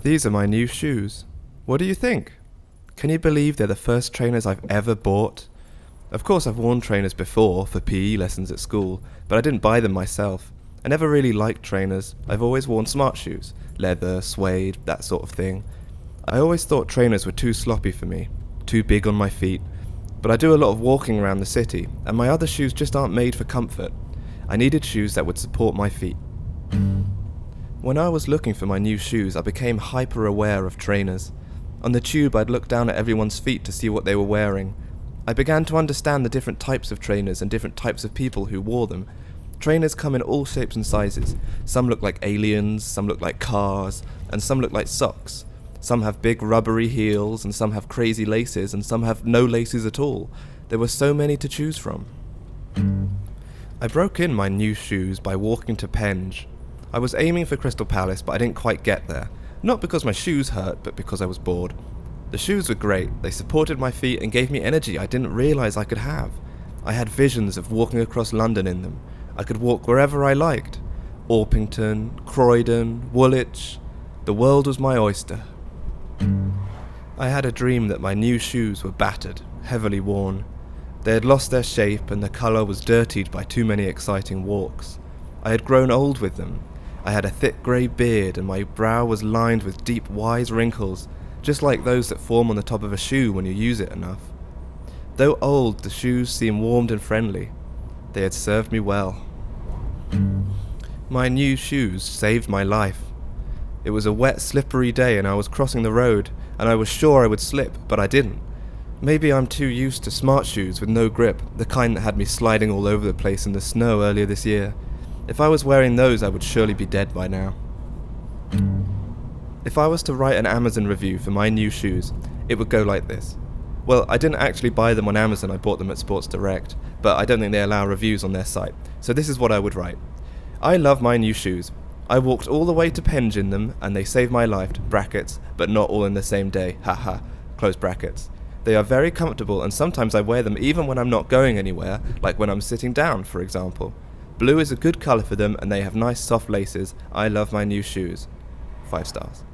These are my new shoes. What do you think? Can you believe they're the first trainers I've ever bought? Of course I've worn trainers before for PE lessons at school, but I didn't buy them myself. I never really liked trainers. I've always worn smart shoes, leather, suede, that sort of thing. I always thought trainers were too sloppy for me, too big on my feet. But I do a lot of walking around the city, and my other shoes just aren't made for comfort. I needed shoes that would support my feet. When I was looking for my new shoes, I became hyper-aware of trainers. On the tube, I'd look down at everyone's feet to see what they were wearing. I began to understand the different types of trainers and different types of people who wore them. Trainers come in all shapes and sizes. Some look like aliens, some look like cars, and some look like socks. Some have big rubbery heels, and some have crazy laces, and some have no laces at all. There were so many to choose from. I broke in my new shoes by walking to Penge. I was aiming for Crystal Palace, but I didn't quite get there. Not because my shoes hurt, but because I was bored. The shoes were great. They supported my feet and gave me energy I didn't realise I could have. I had visions of walking across London in them. I could walk wherever I liked. Orpington, Croydon, Woolwich. The world was my oyster. I had a dream that my new shoes were battered, heavily worn. They had lost their shape and the colour was dirtied by too many exciting walks. I had grown old with them. I had a thick grey beard and my brow was lined with deep, wise wrinkles, just like those that form on the top of a shoe when you use it enough. Though old, the shoes seemed warm and friendly. They had served me well. My new shoes saved my life. It was a wet, slippery day and I was crossing the road, and I was sure I would slip, but I didn't. Maybe I'm too used to smart shoes with no grip, the kind that had me sliding all over the place in the snow earlier this year. If I was wearing those, I would surely be dead by now. If I was to write an Amazon review for my new shoes, it would go like this. Well, I didn't actually buy them on Amazon, I bought them at Sports Direct, but I don't think they allow reviews on their site, so this is what I would write. I love my new shoes. I walked all the way to Penge in them, and they saved my life, brackets, but not all in the same day, haha, close brackets. They are very comfortable, and sometimes I wear them even when I'm not going anywhere, like when I'm sitting down, for example. Blue is a good colour for them, and they have nice soft laces. I love my new shoes. 5 stars.